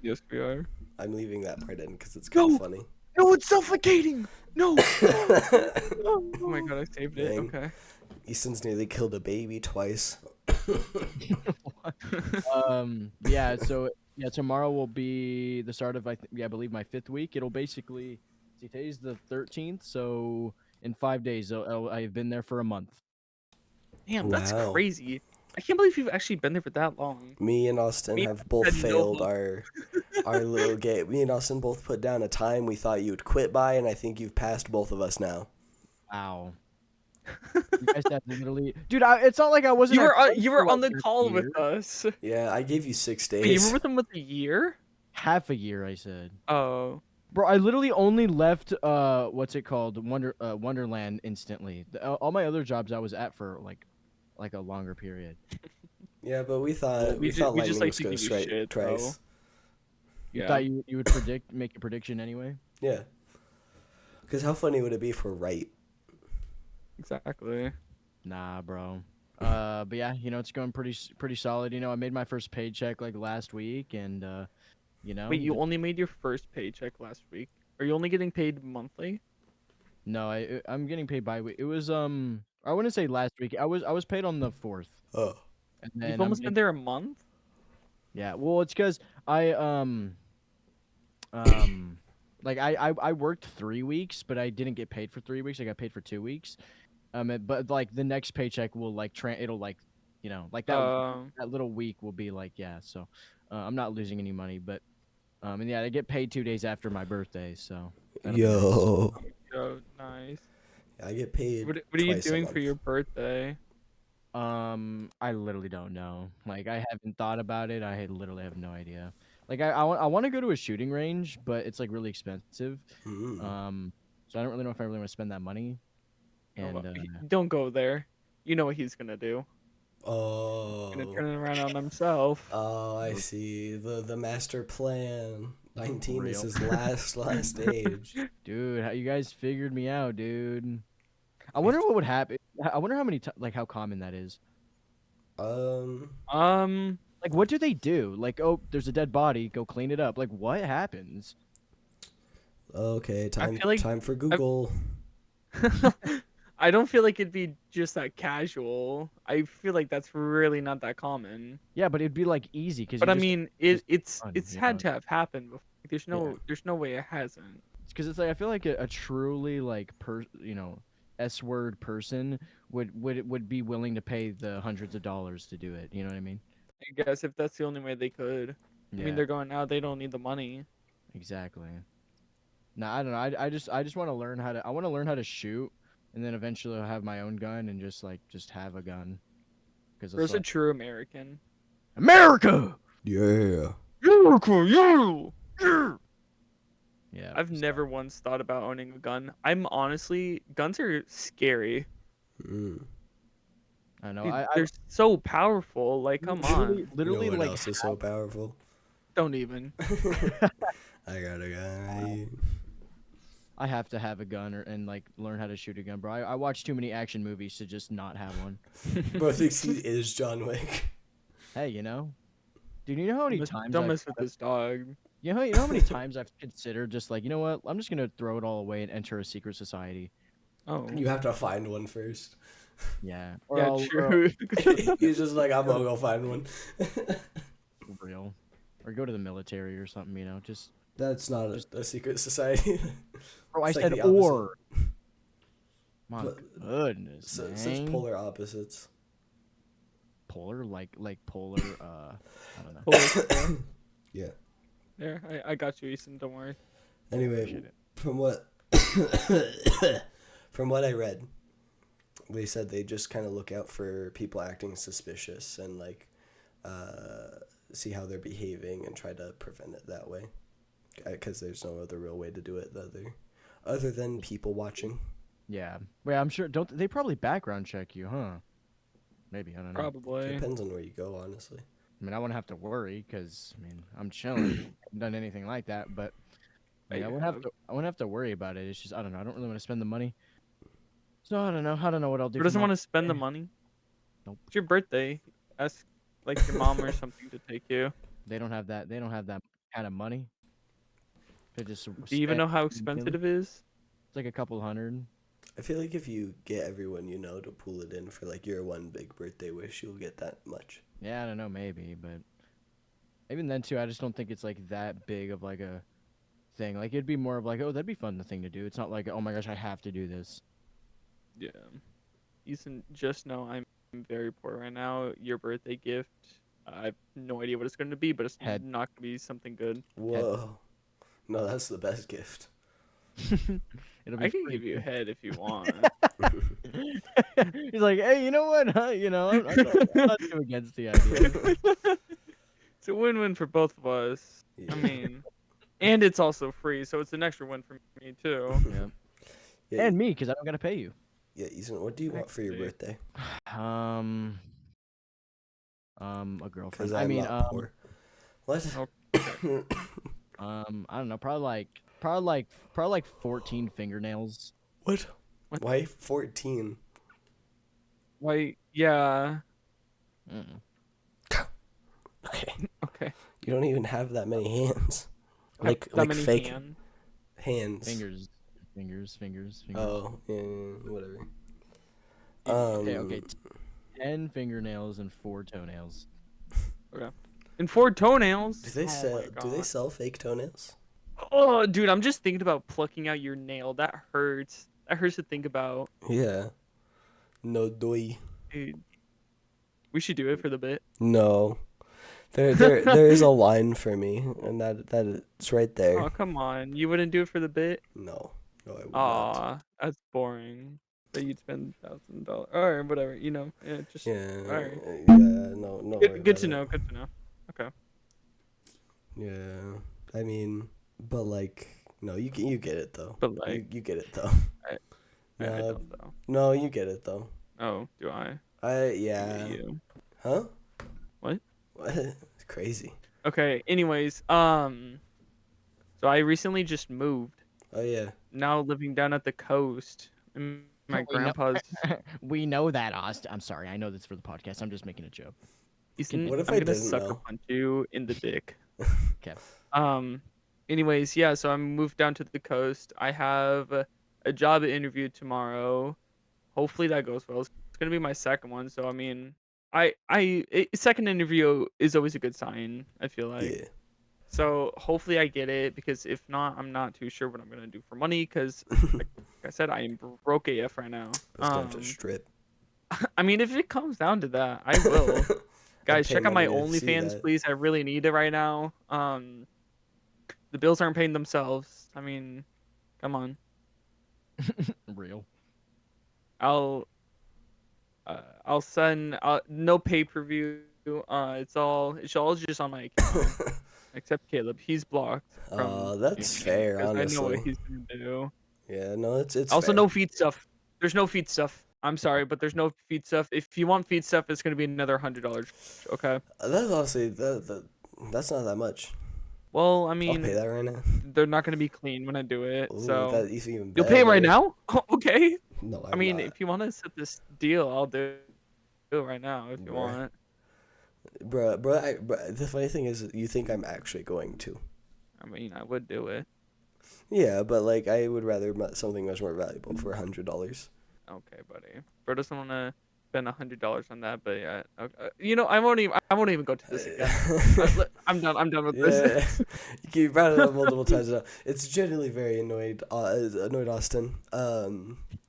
Yes, we are. I'm leaving that part in because it's kind No! of funny. No, it's suffocating. No. Oh my god, I saved it. Dang. Okay. Easton's nearly killed a baby twice. yeah, so yeah, tomorrow will be the start of I believe my 5th week. It'll basically see today's the 13th, so in 5 days I've been there for a month. Damn, that's Wow. crazy. I can't believe you've actually been there for that long. Me and Austin Me have both had no failed hope. our little game. Me and Austin both put down a time we thought you'd quit by, and I think you've passed both of us now. Wow. You guys have literally, dude. It's not like I wasn't. You at were home you for, were like, on the a call year. with us. Yeah, I gave you 6 Wait, you days. were with them with a year? Half a year, I said. Oh. Bro, I literally only left what's it called, Wonderland instantly. All my other jobs I was at for like a longer period. Yeah, but we thought We just lightning like was to going give you straight shit, twice. bro. You Yeah. thought you would make a prediction anyway? Yeah. Because how funny would it be if we're right? Exactly. Nah, bro. But yeah, it's going pretty solid. I made my first paycheck like last week, and Wait, you only made your first paycheck last week? Are you only getting paid monthly? no, I'm getting paid bi-week. It was I wouldn't say last week. I was paid on the 4th, Oh. and You've then I'm almost getting, been there a month? yeah. Well, it's because I like I worked 3 weeks, but I didn't get paid for 3 weeks. I got paid for 2 weeks, But like the next paycheck will like it'll like, like that little week will be like, yeah. So, I'm not losing any money, but and yeah, I get paid 2 days after my birthday, so that'll be nice. Yo, Oh, nice. I get paid What are you twice a doing for month. your birthday? I literally don't know. Like I haven't thought about it. Literally have no idea. Like I want to go to a shooting range, but it's like really expensive. Mm. Um, so I don't really know if I really want to spend that money. Oh, And don't go there. You know what he's gonna do. Gonna Oh. turn it around on himself. Oh, I see. The master plan. 19 is real. his last age. Dude, how you guys figured me out, dude? I wonder what would happen. I wonder how many like how common that is. Um. Like what do they do? Like, oh, there's a dead body, go clean it up. Like what happens? Okay. I Time. feel like Time for I, Google. I don't feel like it'd be just that casual. I feel like that's really not that common. Yeah, but it'd be like easy because But you I just mean, just it's done, had to have happened before. There's Yeah. no way it hasn't. because it's like I feel like a truly like S-word person would be willing to pay the hundreds of dollars to do it. You know what I mean? I guess if that's the only way they could. I mean, Yeah, they're going out. They don't need the money. exactly. No, I don't know. I just want to learn how to. I want to learn how to shoot, and then eventually I'll have my own gun and just have a gun. Because it's Where's a like true American? America. Yeah. America, yeah. Yeah, I've never once thought about owning a gun. I'm honestly, guns are scary. Mm. I know. Dude, I they're so powerful. Like, come literally on. literally You know what like else is so powerful? Don't even. I got a guy. I have to have a gun and like learn how to shoot a gun, bro. I watch too many action movies to just not have one. Bro thinks he is John Wick. Hey, dude, you know how many times Don't mess with this dog. you know how many times I've considered just like, you know what? I'm just gonna throw it all away and enter a secret society. Oh. You have to find one first. Yeah. Yeah, true. He's just like, I'm gonna go find one. For real. Or go to the military or something, just That's not a secret society. bro, I It's like said the opposite. or. My But- goodness, Such man. polar opposites. Polar, like polar. I don't know. Polar- Yeah. There, I got you, Easton. Don't worry. Anyway, Appreciate it. from what from what I read, they said they just kind of look out for people acting suspicious and like see how they're behaving and try to prevent it that way. Because there's no other real way to do it other than people watching. Yeah. Wait, I'm sure. Don't they probably background check you, huh? Maybe, I don't know. Probably. Depends on where you go, honestly. I mean, I wouldn't have to worry because I'm chilling. Haven't done anything like that, but I I wouldn't have to. I wouldn't have to worry about it. It's just I don't know. I don't really want to spend the money, so I don't know. I don't know what I'll do. Who for doesn't my want to spend the birthday. money? Nope. It's your birthday. Ask like your mom or something to take you. They don't have that. They don't have that kind of money. They just Do you even know how spend expensive it is? It's like a couple hundred. I feel like if you get everyone you know to pool it in for like your one big birthday wish, you'll get that much. Yeah, I don't know, maybe, but even then too, I just don't think it's like that big of like a thing. Like it'd be more of like, oh, that'd be fun the thing to do. It's not like, oh my gosh, I have to do this. Yeah. Easton, just know I'm very poor right now. Your birthday gift, I have no idea what it's going to be, but it's Head. not going to be something good. Whoa. No, that's the best gift. It'll be I can free. give you a head if you want. He's like, hey, you know what? Huh? I'm not too against the idea. It's a win-win for both of us. Yeah. I mean, and it's also free, so it's an extra win for me too. Yeah. Yeah, And me, because I don't gotta pay you. yeah, Easton, what do you want for your Actually. birthday? A Because girlfriend. I'm I mean, not poor. What? I don't know, probably like 14 fingernails. What? What? Why 14? Why? Yeah. Mm. Okay. Okay. You don't even have that many hands. Like That like many fake hand. hands. Fingers. Oh, yeah, whatever. Okay. 10 fingernails and 4 toenails. And 4 toenails. Do they Oh sell? my Do they God. sell fake toenails? Oh, dude, I'm just thinking about plucking out your nail. That hurts. That hurts to think about. Yeah. No doy. Dude, we should do it for the bit. No. There is a line for me, and that it's right there. Oh, come on. You wouldn't do it for the bit? No. No, I would not. Aw, that's boring. That you'd spend $1,000. Alright, whatever. Yeah, just Yeah. alright. Yeah, no, no worry Good about to it. know. Good to know. Okay. Yeah. I mean, but like, no, you get it though. But like, You get it though. I No, don't though. no, you get it though. Oh, do I? Yeah. You. Huh? What? What? It's crazy. Okay. Anyways, so I recently just moved. Oh yeah. Now living down at the coast. In my We know- grandpa's. We know that, Austin. I'm sorry. I know this for the podcast. I'm just making a joke. Easton, What if I'm I gonna didn't sucker know? punch you in the dick. Okay. Anyways, yeah, so I moved down to the coast. I have a job interview tomorrow. Hopefully that goes well. It's gonna be my second one, so I mean, second interview is always a good sign, I feel like. Yeah. So hopefully I get it, because if not, I'm not too sure what I'm gonna do for money, because like I said, I am broke AF right now. Best time to strip. I mean, if it comes down to that, I will. Guys, pay check out my money to see OnlyFans, that. please. I really need it right now. The bills aren't paying themselves. I mean, come on. Real. I'll send no pay-per-view. It's all just on my account, except Caleb. He's blocked from That's gaming, fair, 'cause I know what honestly. he's gonna do. Yeah, no, it's Also, fair. no feed stuff. There's no feed stuff. I'm sorry, but there's no feed stuff. If you want feed stuff, it's gonna be another $100. Okay. That's honestly that's not that much. Well, I I'll mean, pay that right now. they're not gonna be clean when I do it. Ooh, So that is even you'll pay right better. now? Okay. No, I mean, not. if you want to set this deal, I'll do it right now if you Bruh. want. Bruh, the funny thing is, you think I'm actually going to. I mean, I would do it. Yeah, but like, I would rather something much more valuable for $100. Okay, buddy. Bro doesn't want to spend $100 on that, but yeah. Okay. I won't even go to this again. I'm done with Yeah, this. you brought it up multiple times now. It's genuinely very annoyed Austin.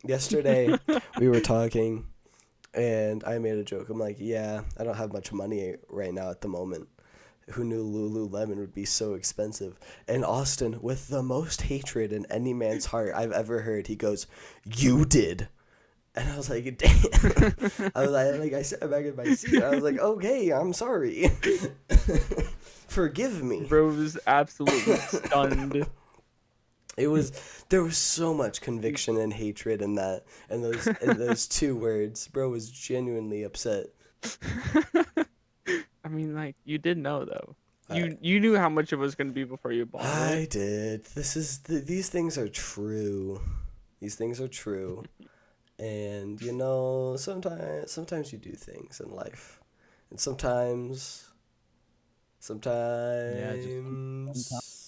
Yesterday we were talking, and I made a joke. I'm like, yeah, I don't have much money right now at the moment. Who knew Lululemon would be so expensive? And Austin, with the most hatred in any man's heart I've ever heard, he goes, "You did." And I was like, damn. I sat back in my seat. I was like, okay, I'm sorry. Forgive me. Bro was absolutely stunned. There was so much conviction and hatred in that, and those two words. Bro was genuinely upset. I mean, like, you did know though. You knew how much it was going to be before you bought it. I did. These things are true. These things are true. And sometimes you do things in life, and sometimes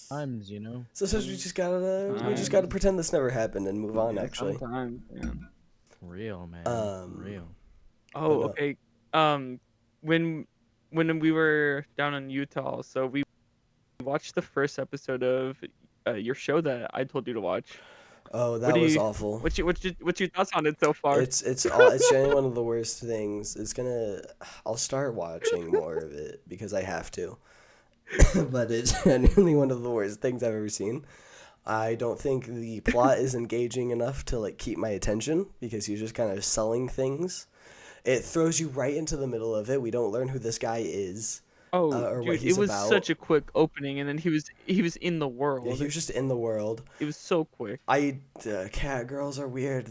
Times, sometimes we just gotta pretend this never happened and move on. Actually, Sometimes, yeah. Real, man. Real. Oh, no. okay. When we were down in Utah, so we watched the first episode of your show that I told you to watch. Oh, that was awful. What's your thoughts on it so far? It's genuinely one of the worst things. I'll start watching more of it because I have to. But it's genuinely one of the worst things I've ever seen. I don't think the plot is engaging enough to like keep my attention because you're just kind of selling things. It throws you right into the middle of it. We don't learn who this guy is. Oh, or dude, what he's it was about. such a quick opening, and then he was in the world. Yeah, he was just in the world. It was so quick. Cat girls are weird.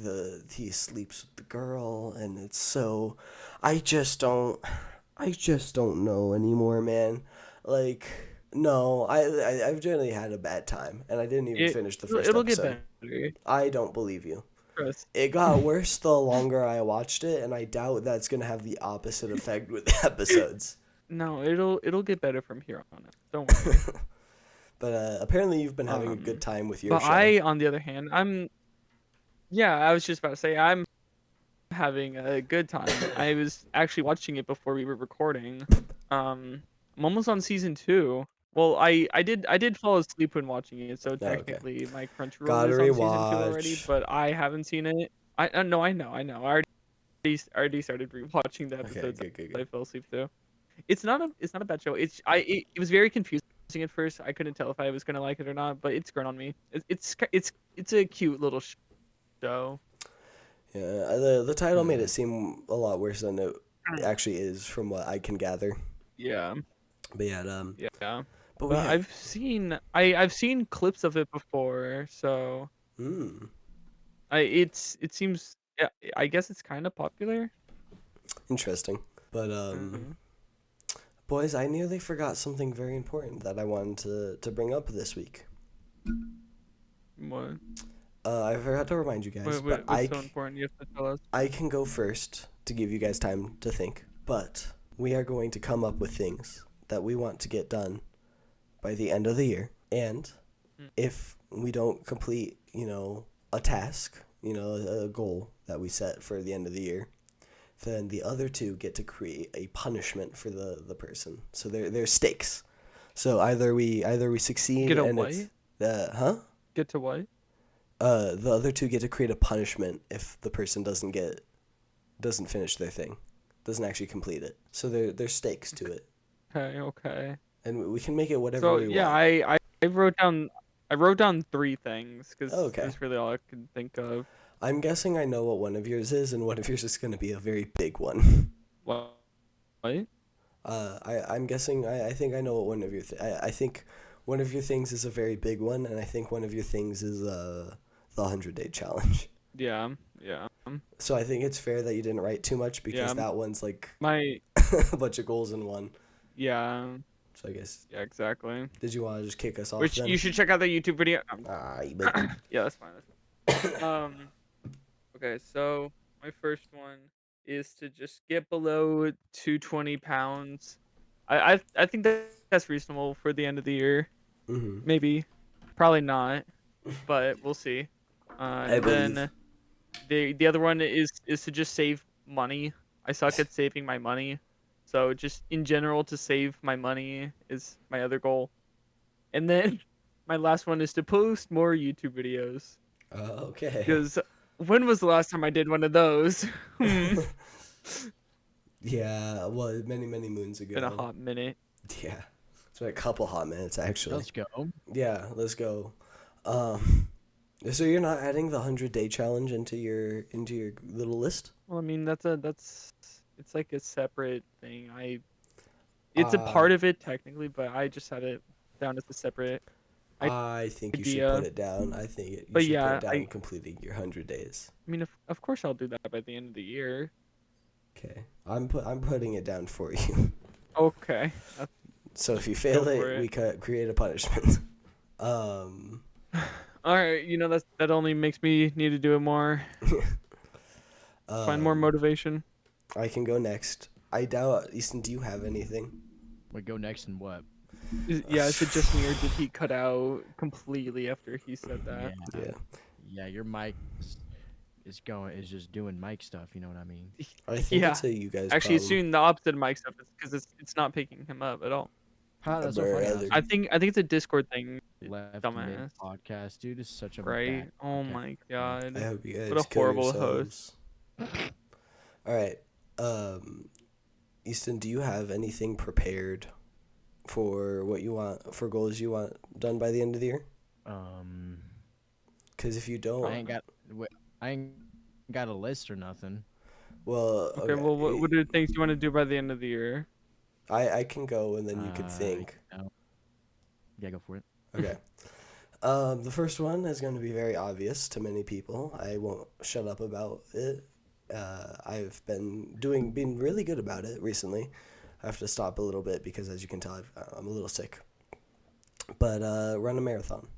He sleeps with the girl, and it's so. I just don't know anymore, man. Like, no, I've generally had a bad time, and I didn't even finish the first It'll episode. get better. I don't believe you. Chris. It got worse the longer I watched it, and I doubt that's gonna have the opposite effect with the episodes. No, it'll get better from here on out. Don't worry. But apparently you've been having a good time with your But show. I, on the other hand, I was just about to say I'm having a good time. I was actually watching it before we were recording. I'm almost on season 2. Well, I did fall asleep when watching it, so okay. technically my Crunchyroll Gotta is on season 2 already, rewatch. but I haven't seen it. I know. I already already started rewatching the Okay, episodes. good. I fell asleep too. It's not a bad show. It was very confusing at first. I couldn't tell if I was gonna like it or not, but it's grown on me. It's a cute little show. Yeah, the title made it seem a lot worse than it actually is, from what I can gather. Yeah, But yeah, yeah. but But I've seen clips of it before, so mm, it seems, yeah, I guess it's kind of popular. interesting. But Mhm. boys, I nearly forgot something very important that I wanted to bring up this week. What, I forgot to remind you guys, but what's so important? You have to tell us. I can go first to give you guys time to think. But we are going to come up with things that we want to get done by the end of the year. And Mm. if we don't complete, a task, a goal that we set for the end of the year, then the other two get to create a punishment for the person. So there's stakes. So either we succeed Get a and what? it's Get to what? the other two get to create a punishment if the person doesn't finish their thing, doesn't actually complete it. So there's stakes to it, Okay. and we can make it whatever So we yeah, want. I wrote down 3 things because Okay. that's really all I could think of. I'm guessing I know what one of yours is, and one of yours is going to be a very big one. What? What? I'm guessing I think I know what one of your I think one of your things is a very big one, and I think one of your things is the 100-day challenge. Yeah. So I think it's fair that you didn't write too much, because Yeah. that one's like My a bunch of goals in one. yeah. So I guess, Yeah, exactly. did you want to just kick us off Which then? you should check out the YouTube video. You bet. Yeah, that's fine. Okay, so my first one is to just get below 220 pounds. I think that's reasonable for the end of the year. Mm-hmm. Maybe, probably not, but we'll see. I And believe. then the other one is to just save money. I suck at saving my money, so just in general to save my money is my other goal. And then my last one is to post more YouTube videos. Okay. Because when was the last time I did one of those? Yeah, well, many moons ago. Been a hot minute. Yeah, it's been a couple hot minutes actually. Let's go. Yeah, let's go. So you're not adding the 100-day challenge into your little list? Well, I mean it's like a separate thing. It's a part of it technically, but I just had it down as a separate I think you should idea. put it down. I think you But should yeah, put it down completing your 100 days. I mean, of course I'll do that by the end of the year. Okay, I'm putting it down for you. Okay. So if you fail Go for it, we it. create a punishment. All right, that only makes me need to do it more. Find more motivation. I can go next. I doubt, Easton, do you have anything? Wait, go next and what? Is it just me or did he cut out completely after he said that? Yeah. Yeah, your mic is just doing mic stuff. You know what I mean? I think Yeah. it's a you guys Actually, it's problem. doing the opposite of Mike stuff because it's not picking him up at all. How that's so Brother. funny. I think it's a Discord thing, Left dumbass. mid podcast, dude, is such a right? bad Oh podcast. my god. I hope you guys What a kill horrible yourselves. All right. Easton, do you have anything prepared for what you want, for goals you want done by the end of the year? Because if you don't, I ain't got a list or nothing. well, Okay, well, what are the things you want to do by the end of the year? I can go and then you can think. Yeah, go for it. Okay. The first one is going to be very obvious to many people. I won't shut up about it. I've been really good about it recently. I have to stop a little bit because, as you can tell, I'm a little sick. But run a marathon.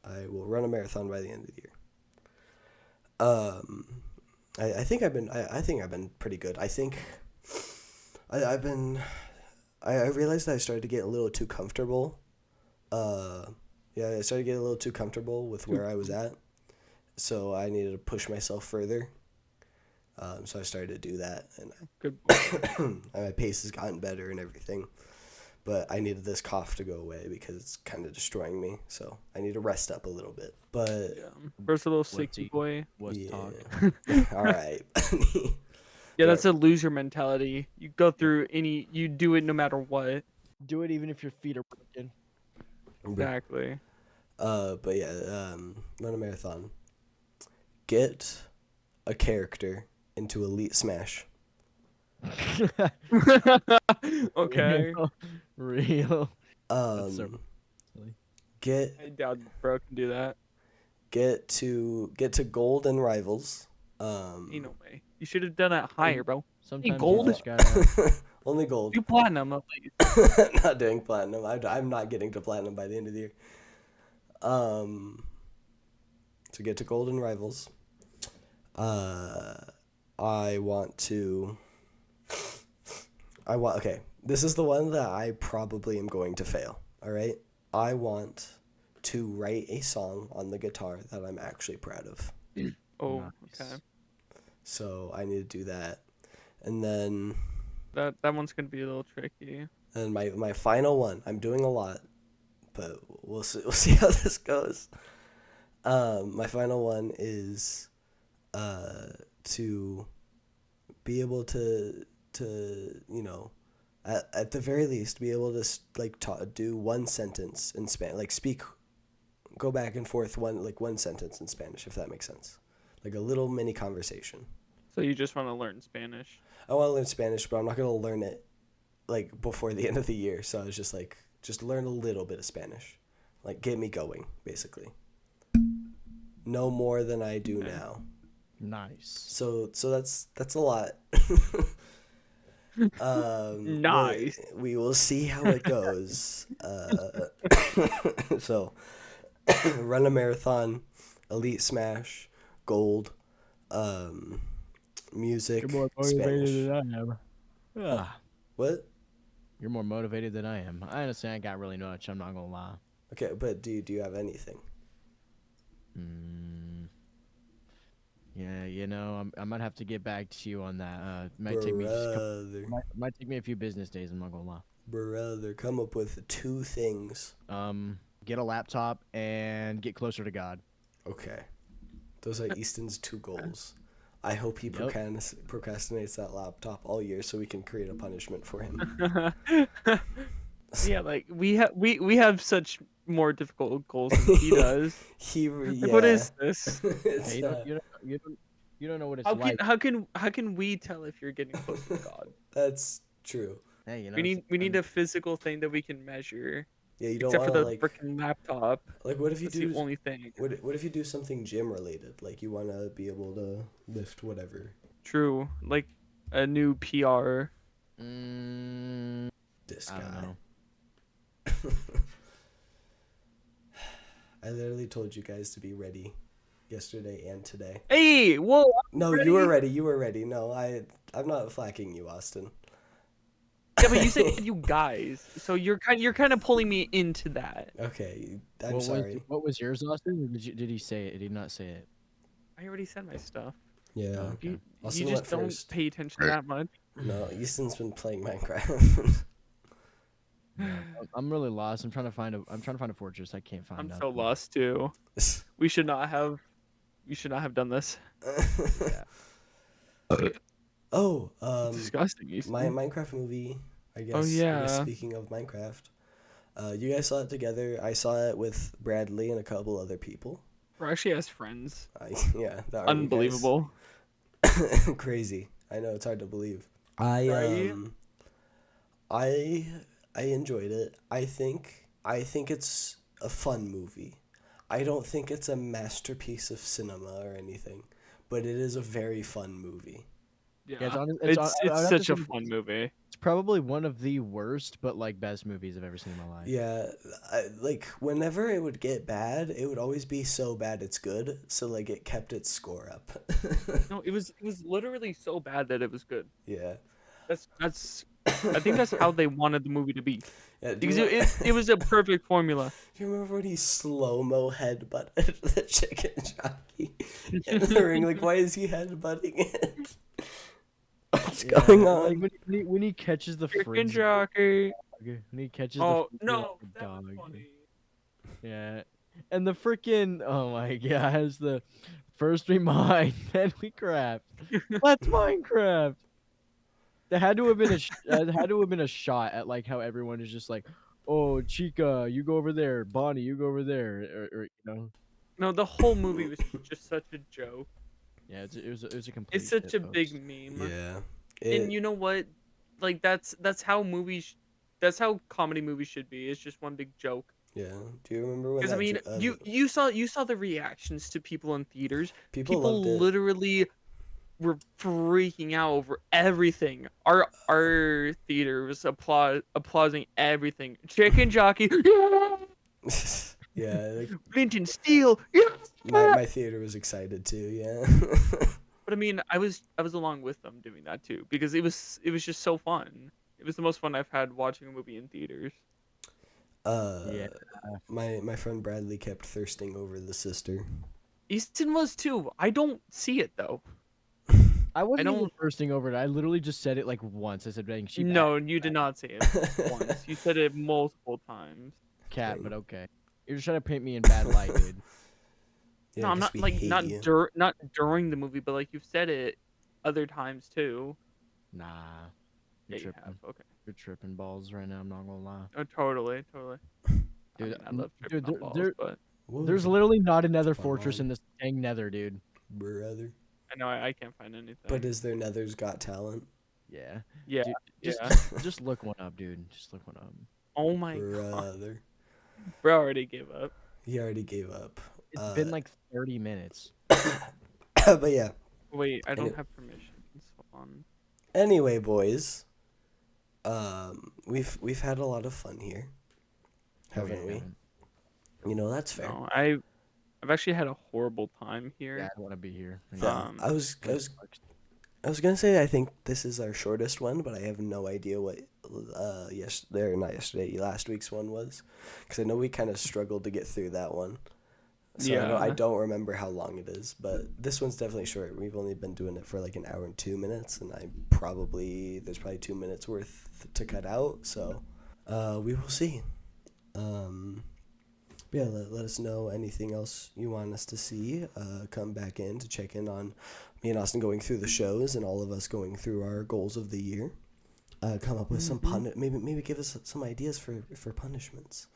I will run a marathon by the end of the year. I think I've been pretty good. I think I realized that I started to get a little too comfortable. I started getting a little too comfortable with where I was at, so I needed to push myself further. So I started to do that, and Good. my pace has gotten better and everything. But I needed this cough to go away because it's kind of destroying me. So I need to rest up a little bit. But Yeah. First a little What's sicky he- boy. What's talk? all right. Yeah, that's a loser mentality. You go through you do it no matter what. Do it even if your feet are broken. Exactly. But yeah, run a marathon. Get a character into Elite Smash. Okay. Real. That's so Um, silly. get I doubt bro can do that. get to Golden Rivals. Ain't no way. You should have done it higher, bro. Sometimes gold? you just gotta. Only gold. Do platinum at least. Not doing platinum. I'm not getting to platinum by the end of the year. To get to Golden Rivals, okay, this is the one that I probably am going to fail, all right? I want to write a song on the guitar that I'm actually proud of. Oh, Nice. okay. So I need to do that. And then That one's gonna be a little tricky. my final one, I'm doing a lot, but we'll see how this goes. My final one is to be able to at the very least be able to do one sentence in Spanish, like go back and forth one sentence in Spanish, if that makes sense, like a little mini conversation. So you just want to learn Spanish? I want to learn Spanish, but I'm not gonna learn it like before the end of the year. So I was just learn a little bit of Spanish, like get me going, basically. No more than I do now. Nice. So that's a lot. Nice. We will see how it goes. So run a marathon, Elite Smash, gold, music, You're more motivated Spanish. than I am. What? You're more motivated than I am. I honestly ain't got really much. I'm not gonna lie. Okay, but do you have anything? Yeah, I might have to get back to you on that. Might take me might take me a few business days. I'm not gonna lie. Brother, come up with 2 things. Get a laptop and get closer to God. Okay, those are Easton's 2 goals. I hope he procrastinates that laptop all year so we can create a punishment for him. Yeah, like we have such more difficult goals than he does. Like, what is this? Hey, you don't know what it's like. How can we tell if you're getting close to God? That's true. Hey, We need a physical thing that we can measure. Yeah, you don't Except want for to the freaking laptop. like what if you That's do the only thing. What if you do something gym related? Like you want to be able to lift whatever. True, like a new PR. This I guy. don't know. I literally told you guys to be ready yesterday and today. Hey, whoa! No, ready? you were ready. You were ready. No, I'm not flacking you, Austin. Yeah, but you said you guys, so you're kind of pulling me into that. Okay, I'm sorry. What was yours, Austin? Or did he say it? Did he not say it? I already said my stuff. Yeah. Oh, okay. You Austin just went don't first. pay attention that much. No, Easton's been playing Minecraft. Yeah, I'm really lost. I'm trying to find a fortress. I can't find. I'm nothing. so lost too. We should not have done this. Oh, Disgusting. Easton. my Minecraft movie. I guess. Oh, yeah. I guess speaking of Minecraft, you guys saw it together. I saw it with Bradley and a couple other people. We're actually as friends. Yeah, that are you guys. Unbelievable. Crazy. I know, it's hard to believe. Right? I enjoyed it. I think it's a fun movie. I don't think it's a masterpiece of cinema or anything, but it is a very fun movie. Yeah, it's it's such a fun movie. It's probably one of the worst, but like best movies I've ever seen in my life. Yeah, like whenever it would get bad, it would always be so bad it's good. So like it kept its score up. No, it was literally so bad that it was good. Yeah. That's I think that's how they wanted the movie to be. Yeah, Because it was a perfect formula. Do you remember when he slow-mo headbutted the chicken jockey in the ring? Like, why is he headbutting it? What's going on? Like when he catches the Chicken fridge jockey. when he catches Oh the no, fridge that was dog. funny. Yeah. And the freaking oh my gosh, the first we mine, then we craft. Let's Minecraft. There had to have been had to have been a shot at like how everyone is just like, oh Chica, you go over there, Bonnie, you go over there, or you know, No, the whole movie was just such a joke. yeah, it was a It's complete such shit a big post. meme. Yeah. And It. you know what? Like that's how movies that's how comedy movies should be. It's just one big joke. Yeah. Do you remember when Because I that mean, you saw the reactions to people in theaters. people loved People it? literally were freaking out over everything. Our theater was applauding everything. Chicken jockey, yeah! Yeah. Like Flint and steel, yeah! my theater was excited too. Yeah. But I mean, I was along with them doing that too because it was just so fun. It was the most fun I've had watching a movie in theaters. uh, Yeah, my friend Bradley kept thirsting over the sister. Easton was too. I don't see it though. I I wasn't even don't. thirsting over it. I literally just said it like once. I said, "Dang, she bad No, you did not say it once. You said it multiple times. cat," Dang. but okay. You're just trying to paint me in bad light, dude. Yeah, No, I'm 'cause not we like hate you. not during the movie, but like you've said it other times too. Nah, Yeah, you're you have. tripping. Okay. You're tripping balls right now. I'm not gonna lie, Oh, totally, totally. I dude. mean, I love tripping Dude, on balls, but there's Whoa, literally not another come fortress on, in this dang nether, dude. brother. I know I can't find But anything. is there Nether's Got Talent, Yeah, Yeah, dude. Just yeah. just look one up, dude. Just look one up. Oh my god, brother? bro, already gave up. He already gave up. It's been like 30 minutes. But yeah. Wait, I don't Any- have permissions. Hold on. Anyway, boys, we've had a lot of fun here, Oh, yeah, haven't we? man. You know, that's fair. No, I've actually had a horrible time Yeah, here. I don't want to be here. Yeah, Um, I was gonna say I think this is our shortest one, but I have no idea what not yesterday, last week's one was, because I know we kind of struggled to get through that one. So I Yeah. don't remember how long it is, but this one's definitely short. We've only been doing it for like an hour and 2 minutes, and there's probably 2 minutes worth to cut out. So we will see. Yeah, let us know anything else you want us to see. Come back in to check in on me and Austin going through the shows and all of us going through our goals of the year. Come up with some maybe give us some ideas for punishments.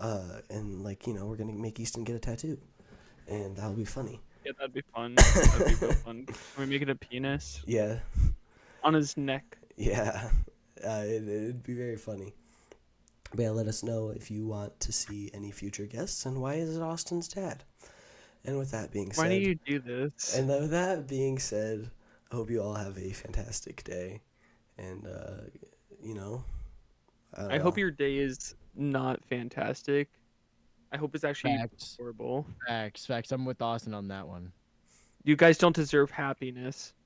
And like we're gonna make Easton get a tattoo, and that'll be funny. Yeah, that'd be fun. That'd be real fun. Can we make it a penis Yeah, on his neck? yeah, it'd be very funny. But yeah, let us know if you want to see any future guests, and why is it Austin's dad? And with that being Why do said, you do this? and with that being said, I hope you all have a fantastic day, and you know, I don't I hope know. your day is not fantastic. I hope it's actually Facts. horrible. Facts. I'm with Austin on that one. You guys don't deserve happiness.